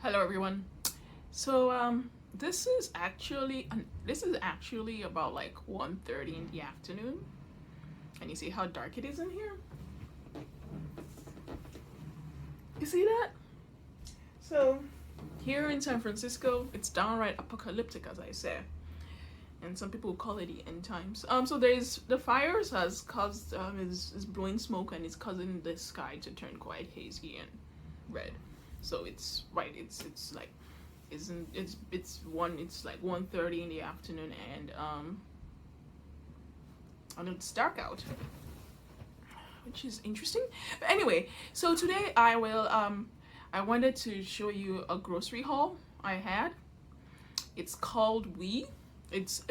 Hello everyone. So this is actually about like 1:30 in the afternoon. And you see how dark it is in here? You see that? So here in San Francisco, it's downright apocalyptic, as I say. And some people call it the end times. So there's the fires has caused is blowing smoke, and it's causing the sky to turn quite hazy and red. So it's right, it's like isn't it's like 1:30 in the afternoon, and it's dark out, which is interesting. But anyway, so today I wanted to show you a grocery haul I had. It's called weee. It's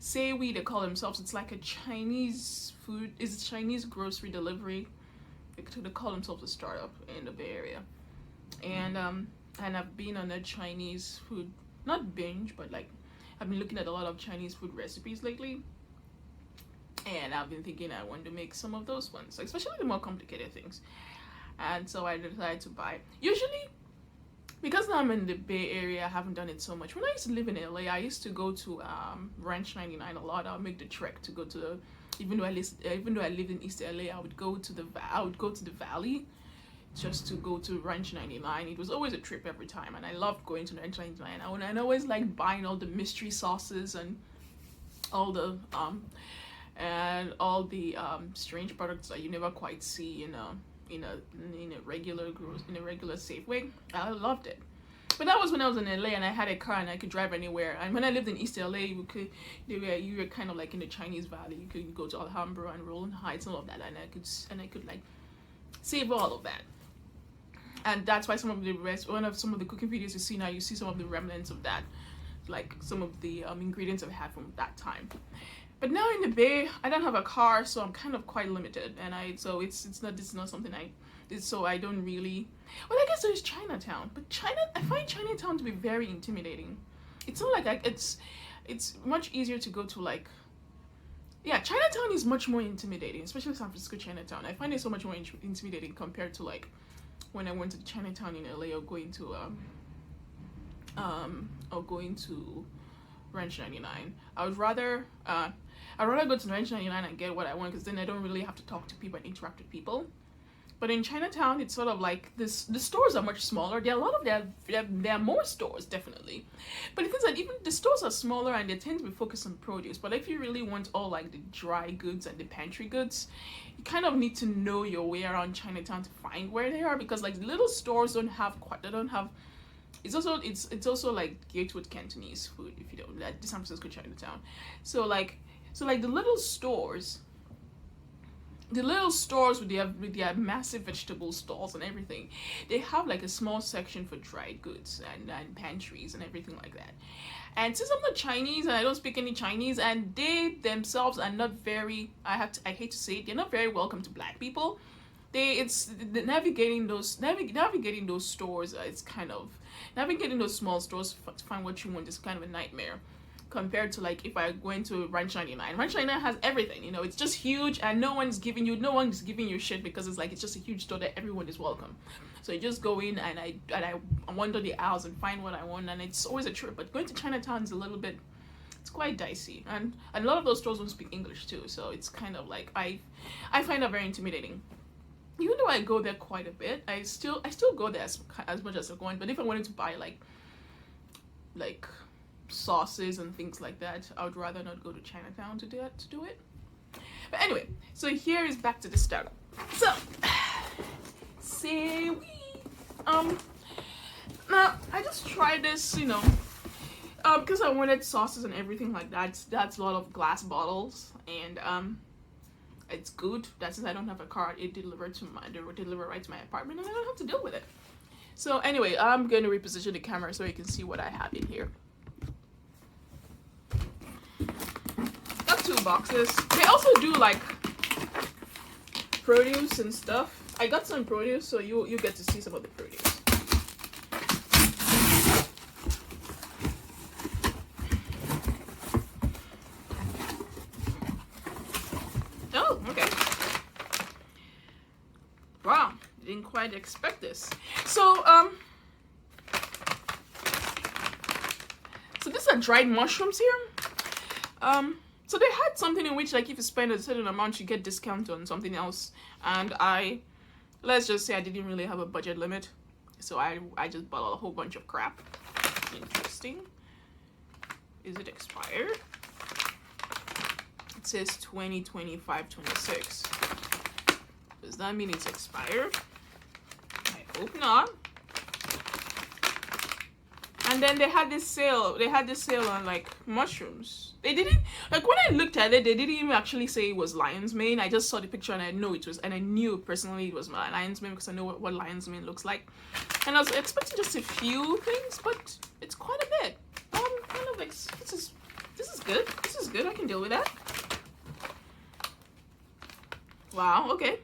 say we they call themselves. It's like a Chinese food. It's a Chinese grocery delivery. They call themselves a startup in the Bay Area, and I've been on a Chinese food, not binge, but like I've been looking at a lot of Chinese food recipes lately, and I've been thinking I want to make some of those ones, especially the more complicated things. And so I decided to buy. Usually, because now I'm in the Bay Area, I haven't done it so much. When I used to live in LA, I used to go to Ranch 99 a lot. I'll make the trek to go to the, even though I lived in East LA, I would go to the valley just to go to Ranch 99. It was always a trip every time, and I loved going to Ranch 99. I always liked buying all the mystery sauces and all the strange products that you never quite see in a regular Safeway. I loved it. But that was when I was in LA and I had a car and I could drive anywhere. And when I lived in East LA, you were kind of like in the Chinese Valley. You could go to Alhambra and Rolling Heights and all of that, and I could like save all of that. And that's why some of the cooking videos you see now, you see some of the remnants of that, like some of the ingredients I've had from that time. But now in the Bay, I don't have a car, so I'm kind of quite limited, and it's not something I don't really. Well, I guess there's Chinatown, but I find Chinatown to be very intimidating. It's not like it's much easier to go to, like, yeah, Chinatown is much more intimidating, especially San Francisco Chinatown. I find it so much more intimidating compared to like when I went to Chinatown in LA, or going to Ranch 99. I'd rather go to Ranch 99 and get what I want, because then I don't really have to talk to people and interact with people. But in Chinatown, it's sort of like this. The stores are much smaller. There are more stores, definitely. But the thing is that even the stores are smaller and they tend to be focused on produce. But if you really want all like the dry goods and the pantry goods, you kind of need to know your way around Chinatown to find where they are, because like the little stores don't have. It's also like Gatewood Cantonese food, if you don't, like the San Francisco Chinatown. So like the little stores with their massive vegetable stalls and everything, they have like a small section for dried goods and pantries and everything like that. And since I'm not Chinese and I don't speak any Chinese, and they themselves are not very, I hate to say it, they're not very welcome to black people. Navigating those stores, it's kind of navigating those small stores to find what you want is kind of a nightmare, compared to like if I went to Ranch 99. Ranch 99 has everything, it's just huge, and no one's giving you shit, because it's just a huge store that everyone is welcome. So you just go in and I wander the aisles and find what I want, and it's always a trip. But going to Chinatown is it's quite dicey, and a lot of those stores don't speak English too, so it's kind of like I find that very intimidating. Even though I go there quite a bit, I still go there as much as I'm going. But if I wanted to buy like sauces and things like that, I would rather not go to Chinatown to do it. But anyway, so here is back to the startup. So say we now I just tried this, because I wanted sauces and everything like that. That's a lot of glass bottles, and it's good that since I don't have a car, they deliver right to my apartment, and I don't have to deal with it. So anyway, I'm going to reposition the camera so you can see what I have in here. Got 2 boxes. They also do like produce and stuff. I got some produce, so you get to see some of the produce. Oh, okay. Wow, didn't quite expect this. So are dried mushrooms here. So they had something in which, like, if you spend a certain amount, you get discount on something else. And let's just say I didn't really have a budget limit, so I just bought a whole bunch of crap. Interesting. Is it expired? It says 2025-26. Does that mean it's expired? I hope not. And then they had this sale. They had this sale on like mushrooms. They didn't, like, when I looked at it, they didn't even actually say it was lion's mane. I just saw the picture and I know it was, and I knew personally it was lion's mane because I know what lion's mane looks like. And I was expecting just a few things, but it's quite a bit. Kind of like, this is good. This is good. I can deal with that. Wow. Okay.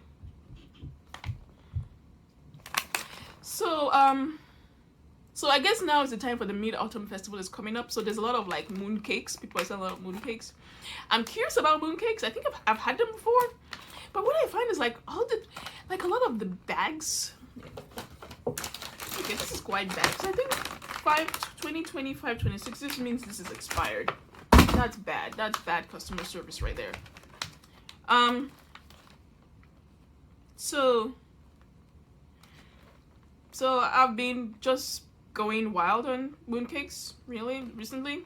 So I guess now is the time for the Mid-Autumn Festival is coming up. So there's a lot of like moon cakes. People are selling a lot of moon cakes. I'm curious about moon cakes. I think I've had them before. But what I find is like a lot of the bags. Okay, this is quite bad. So I think 2025, 26. This means this is expired. That's bad. That's bad customer service right there. So I've been just going wild on mooncakes really recently.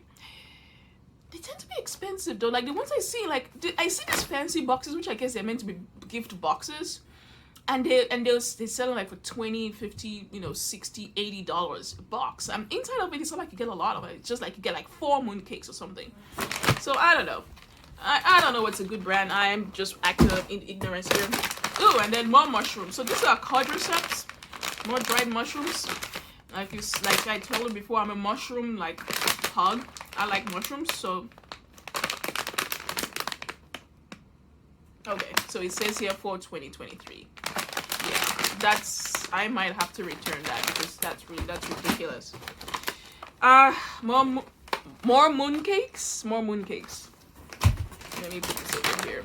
They tend to be expensive though. Like the ones I see, like I see these fancy boxes, which I guess they're meant to be gift boxes, and they sell them like for 20, 50, you know, 60, $80 a box. Inside of it, it's not like you get a lot of it. It's just like you get like 4 mooncakes or something. So I don't know. I don't know what's a good brand. I am just acting in ignorance here. Oh, and then more mushrooms. So these are quadriceps, more dried mushrooms. Like I told you before, I'm a mushroom like hog. I like mushrooms, so okay. So it says here for 2023. Yeah, I might have to return that because that's ridiculous. More mooncakes. More mooncakes. Let me put this over here.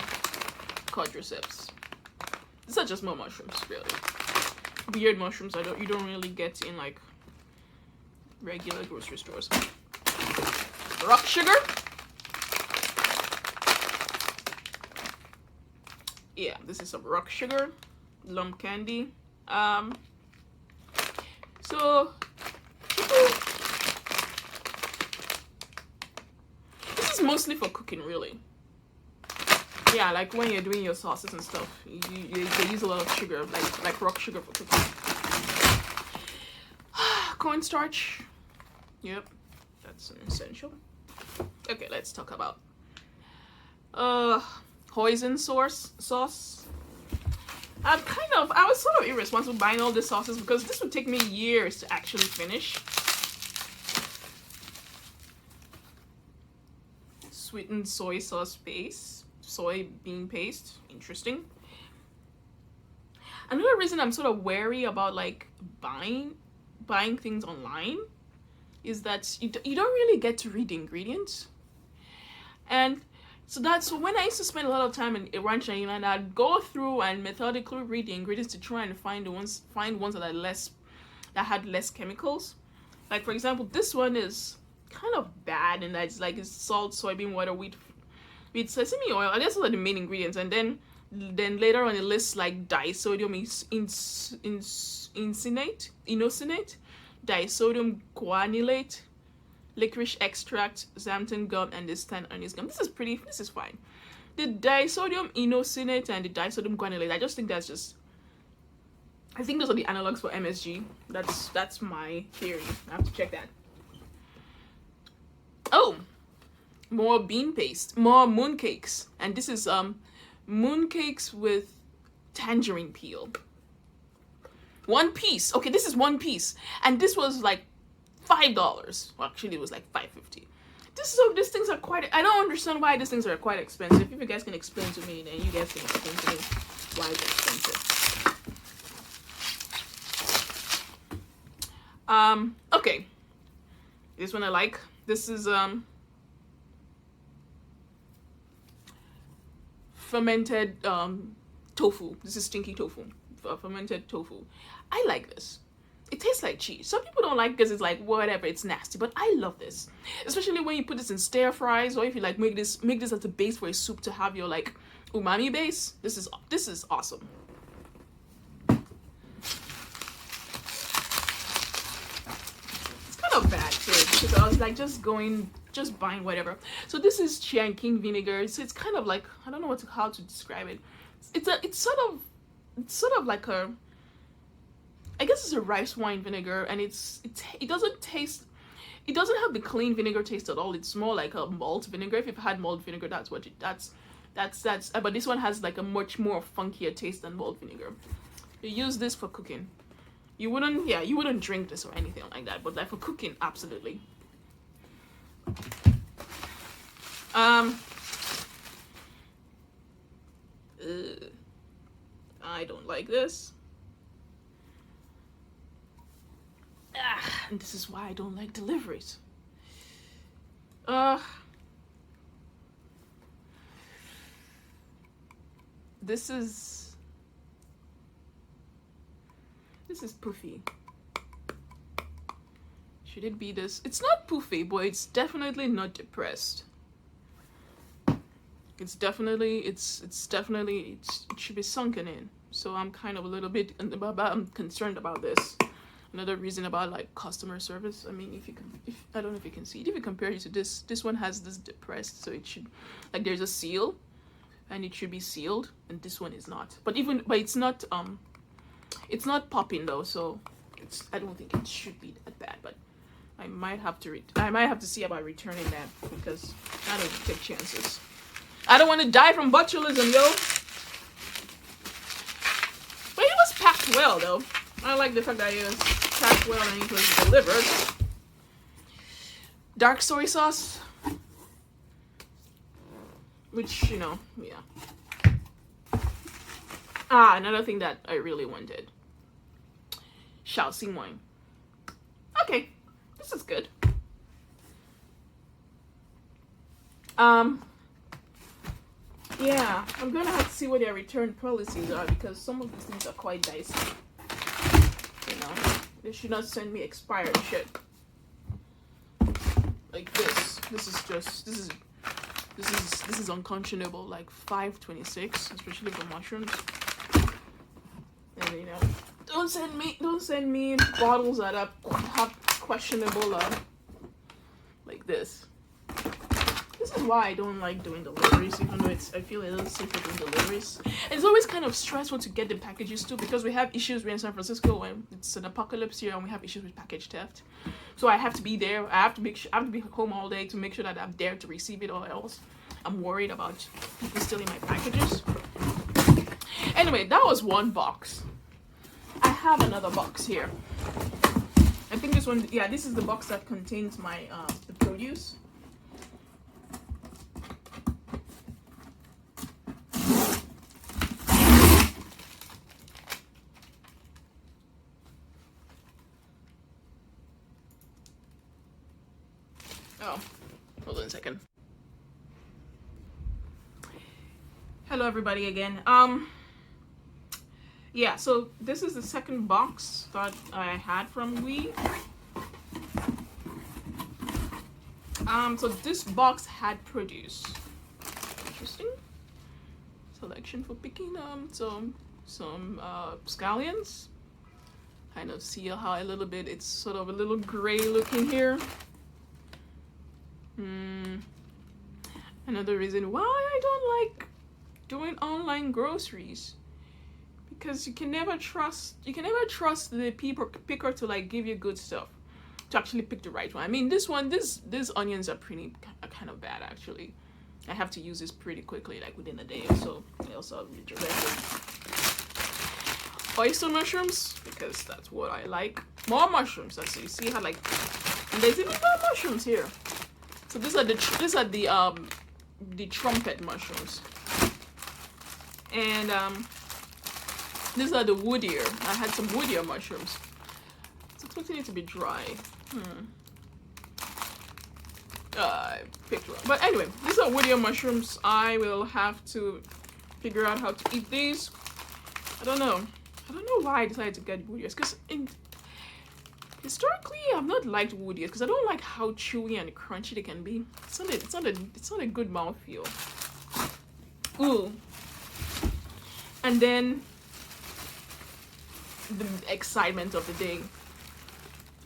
Quadriceps. These are just more mushrooms, really. Weird mushrooms you don't really get in like regular grocery stores. Rock sugar. Yeah, this is some rock sugar, lump candy. So this is mostly for cooking, really. Yeah, like when you're doing your sauces and stuff, they use a lot of sugar, like rock sugar for cooking. Cornstarch. Yep, that's an essential. Okay, let's talk about hoisin sauce. I was sort of irresponsible buying all the sauces because this would take me years to actually finish. Sweetened soy sauce base. Soybean paste. Interesting. Another reason I'm sort of wary about like buying things online is that you don't really get to read the ingredients. And so that's when I used to spend a lot of time in ranch and I'd go through and methodically read the ingredients to try and find ones that had less chemicals. Like for example, this one is kind of bad, and it's like it's salt, soybean water, wheat sesame oil. I guess those are the main ingredients, and then later on it lists like disodium inosinate, disodium guanylate, licorice extract, xanthan gum, and the stand anise gum. This is fine. The disodium inosinate and the disodium guanylate, I think those are the analogs for MSG. That's my theory. I have to check that. Oh, more bean paste, more mooncakes, and this is mooncakes with tangerine peel. 1 piece. Okay, this is 1 piece, and this was like $5. Well, actually, it was like $5.50. These things are quite. I don't understand why these things are quite expensive. If you guys can explain to me, then you guys can explain to me why they're expensive. Okay, this one I like. This is fermented tofu. This is stinky tofu. Fermented tofu. I like this. it tastes like cheese. Some people don't like because it's like whatever, it's nasty. But I love this, especially when you put this in stir fries, or if you like make this as a base for a soup to have your like umami base. This is awesome. It's kind of bad too because I was like just buying whatever. So this is Chia and King vinegar. So it's kind of like, I don't know how to describe it. It's sort of like a, I guess it's a rice wine vinegar, and it doesn't have the clean vinegar taste at all. It's more like a malt vinegar. If you've had malt vinegar, that's but this one has like a much more funkier taste than malt vinegar. You use this for cooking. You wouldn't drink this or anything like that, but like for cooking, absolutely. I don't like this. And this is why I don't like deliveries. This is poofy. Should it be this? It's not poofy, but it's definitely not depressed. It should be sunken in. So I'm kind of a little bit, I'm concerned about this. Another reason about like customer service. I mean, if I don't know if you can see it. If you compare it to this one has this depressed, so it should, like, there's a seal, and it should be sealed, and this one is not. But it's not popping though, so I don't think it should be that bad. But I might have to see about returning that because I don't take chances. I don't want to die from botulism, yo. But it was packed well though. I like the fact that it was packed well and it was delivered. Dark soy sauce, which, you know, yeah. Another thing that I really wanted. Shaoxing wine. Okay, this is good. Yeah, I'm gonna have to see what their return policies are because some of these things are quite dicey. You know, they should not send me expired shit. Like this. This is unconscionable. Like $5.26, especially for mushrooms. And you know, don't send me bottles that have questionable like this. This is why I don't like doing deliveries, even though I feel a little safer doing deliveries. And it's always kind of stressful to get the packages too because we have issues. We're in San Francisco when it's an apocalypse here, and we have issues with package theft. So I have to be there. I have to be home all day to make sure that I'm there to receive it, or else I'm worried about people stealing my packages. Anyway, that was one box. I have another box here. I think this one, yeah, this is the box that contains my the produce. Oh, hold on a second. Hello everybody again. Yeah, so this is the second box that I had from weee. So this box had produce. Interesting. Selection for picking some scallions. Kind of see how a little bit, it's sort of a little gray looking here. Another reason why I don't like doing online groceries, because you can never trust the picker to like give you good stuff, to actually pick the right one. I mean, these onions are kind of bad actually. I have to use this pretty quickly, like within a day or so. I also rejected oyster mushrooms because that's what I like. More mushrooms. Let's see. See how like, and there's even more mushrooms here. So these are the trumpet mushrooms, and these are the woodier. I had some woodier mushrooms. It's expecting it to be dry. I picked wrong. But anyway, these are woodier mushrooms. I will have to figure out how to eat these. I don't know why I decided to get woodier. Because Historically, I've not liked wood yet because I don't like how chewy and crunchy they can be. It's not a good mouthfeel. Ooh. And then the excitement of the day.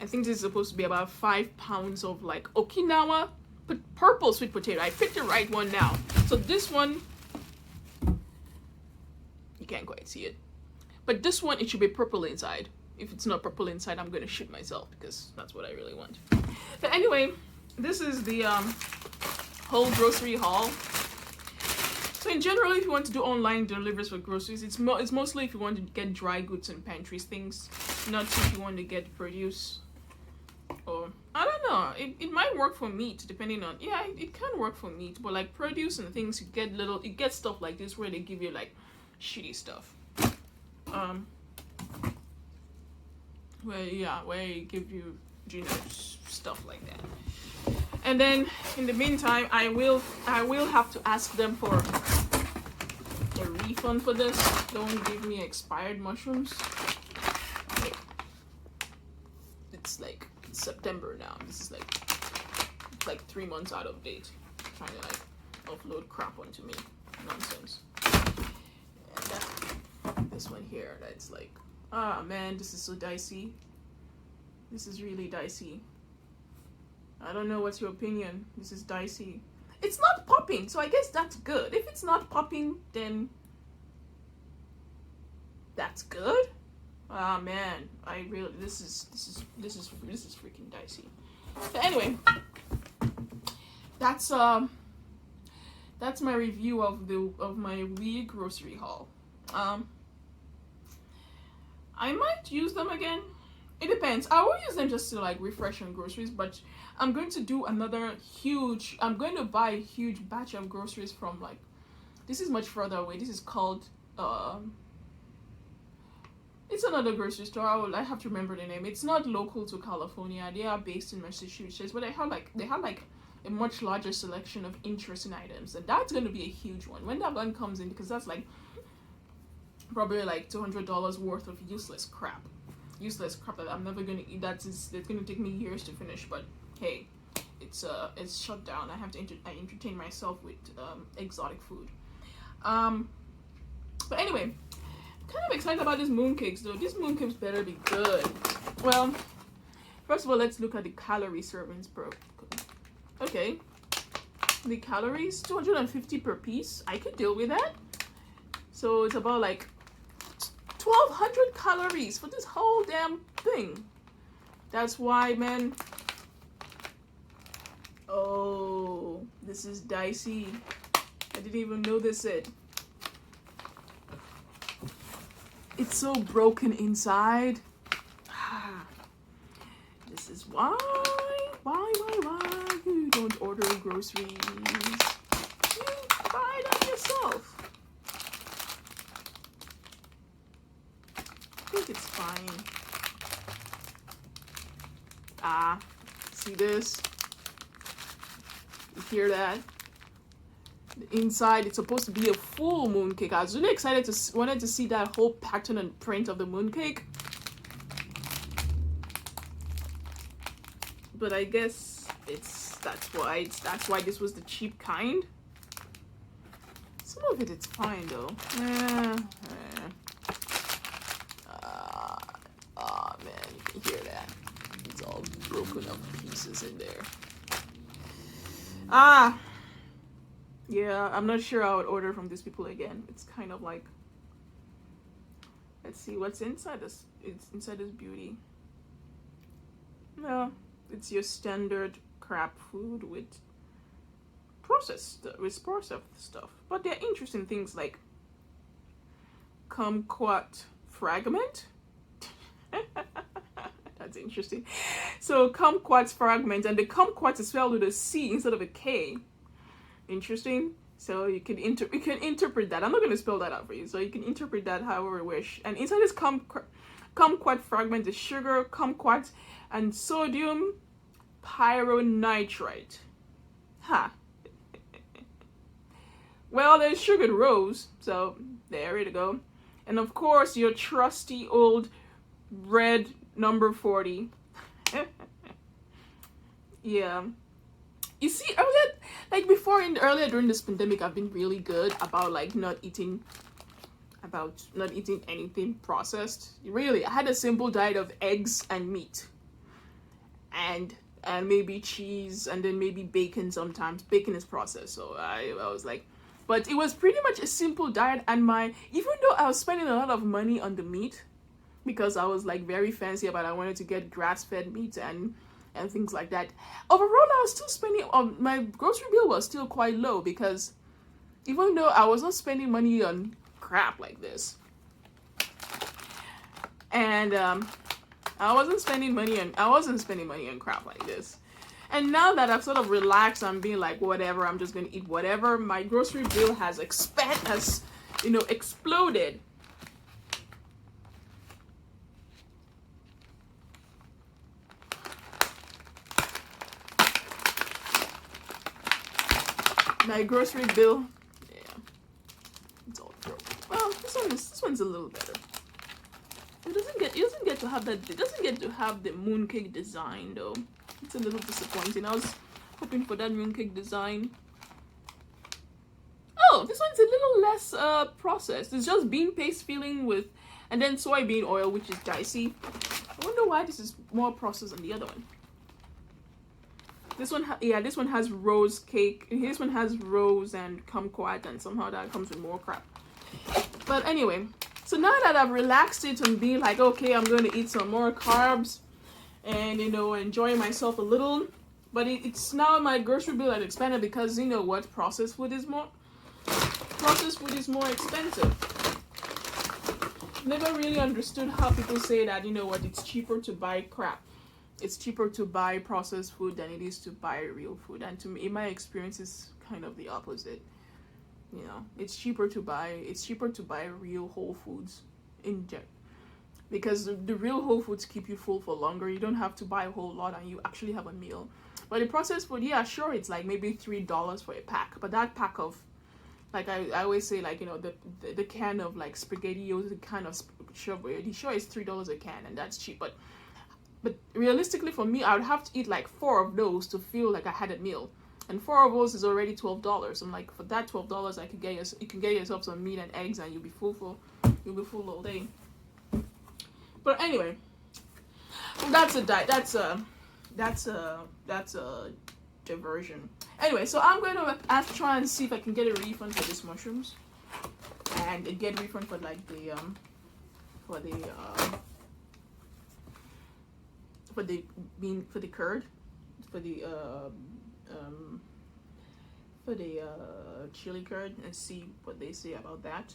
I think this is supposed to be about 5 pounds of like Okinawa purple sweet potato. I picked the right one now. So this one, you can't quite see it, but this one, it should be purple inside. If it's not purple inside, I'm gonna shoot myself because that's what I really want. But anyway, this is the whole grocery haul. So in general, if you want to do online deliveries for groceries, it's mostly if you want to get dry goods and pantries things, not if you want to get produce. Or I don't know, it might work for meat depending on, yeah, it can work for meat, but like produce and things, you get stuff like this where they give you like shitty stuff. Where you give you, stuff like that. And then in the meantime, I will have to ask them for a refund for this. Don't give me expired mushrooms. It's like September now. This is like 3 months out of date. Trying to like upload crap onto me. Nonsense. And this one here, that's like, ah man, this is so dicey. This is really dicey. I don't know what's your opinion. This is dicey. It's not popping, so I guess that's good. If it's not popping, then that's good. Ah man, I really this is freaking dicey. But anyway, that's my review of my weee grocery haul. I might use them again. It depends. I will use them just to like refresh on groceries, but I'm going to do I'm going to buy a huge batch of groceries from like, this is much further away. This is called, it's another grocery store. I have to remember the name. It's not local to California. They are based in Massachusetts, but they have like a much larger selection of interesting items, and that's going to be a huge one when that one comes in, because that's like probably like $200 worth of useless crap that I'm never gonna eat. That's gonna take me years to finish, but hey, it's shut down. I have to entertain myself with exotic food. But anyway, I'm kind of excited about these mooncakes though. These mooncakes better be good. Well, first of all, let's look at the calorie servings per. Okay, the calories, 250 per piece. I could deal with that. So it's about like 1,200 calories for this whole damn thing. That's why, man. Oh, this is dicey. I didn't even notice it. It's so broken inside. This is why you don't order groceries. You buy them yourself. I think it's fine. Ah, see this? You hear that? The inside, it's supposed to be a full mooncake. I was really excited wanted to see that whole pattern and print of the mooncake. But I guess that's why this was the cheap kind. Some of it's fine though. Oh man, you can hear that. It's all broken up pieces in there. Yeah, I'm not sure I would order from these people again. It's kind of like, let's see what's inside this. It's inside this beauty. No, it's your standard crap food with processed stuff. But there are interesting things like kumquat fragment. That's interesting. So kumquat fragment, and the kumquat is spelled with a C instead of a K. Interesting. So you can interpret that. I'm not going to spell that out for you. So you can interpret that however you wish. And inside this kumquat fragment is sugar, kumquat, and sodium pyronitrite. Ha. Well, there's sugared rose. So there you go. And of course, your trusty old red number 40. Yeah. You see, earlier, like before, earlier during this pandemic, I've been really good about like not eating anything processed. Really, I had a simple diet of eggs and meat, and maybe cheese, and then maybe bacon sometimes. Bacon is processed, so I was like, but it was pretty much a simple diet. And even though I was spending a lot of money on the meat, because I was like very fancy about I wanted to get grass-fed meat and things like that. Overall, I was still spending my grocery bill was still quite low, because even though I was not spending money on crap like this, and I wasn't spending money on crap like this. And now that I've sort of relaxed, I'm being like, whatever, I'm just gonna eat whatever. My grocery bill has exploded. My grocery bill, yeah, it's all broke. Well, this one's a little better. It doesn't get to have that. It doesn't get to have the mooncake design though. It's a little disappointing. I was hoping for that mooncake design. Oh, this one's a little less processed. It's just bean paste filling with, and then soybean oil, which is dicey. I wonder why this is more processed than the other one. This one, this one has rose cake. This one has rose and kumquat, and somehow that comes with more crap. But anyway, so now that I've relaxed it and being like, okay, I'm going to eat some more carbs, and enjoy myself a little. But it's now my grocery bill has expanded, because you know what, processed food is more expensive. Never really understood how people say that, it's cheaper to buy crap. It's cheaper to buy processed food than it is to buy real food. And to me, in my experience, is kind of the opposite. It's cheaper to buy real whole foods because the real whole foods keep you full for longer. You don't have to buy a whole lot, and you actually have a meal. But the processed food, yeah, sure, it's like maybe $3 for a pack. But that pack of, like I always say, like, the can of like SpaghettiOs, the can of sure is $3 a can, and that's cheap. But realistically, for me, I would have to eat like 4 of those to feel like I had a meal. And 4 of those is already $12. I'm like, for that $12, you can get yourself some meat and eggs, and you'll be full all day. But anyway, that's a diet. That's a diversion. Anyway, so I'm going to try and see if I can get a refund for these mushrooms, and get a refund for like the curd, for the chili curd, and see what they say about that.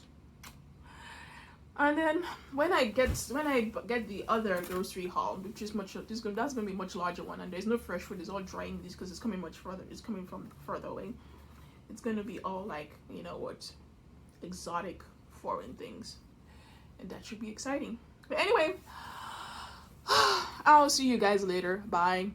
And then when I get the other grocery haul, which is that's gonna be a much larger one, and there's no fresh food, it's all dry ingredients because it's coming much further. It's coming from further away. It's gonna be all like, exotic foreign things, and that should be exciting. But anyway, I'll see you guys later. Bye.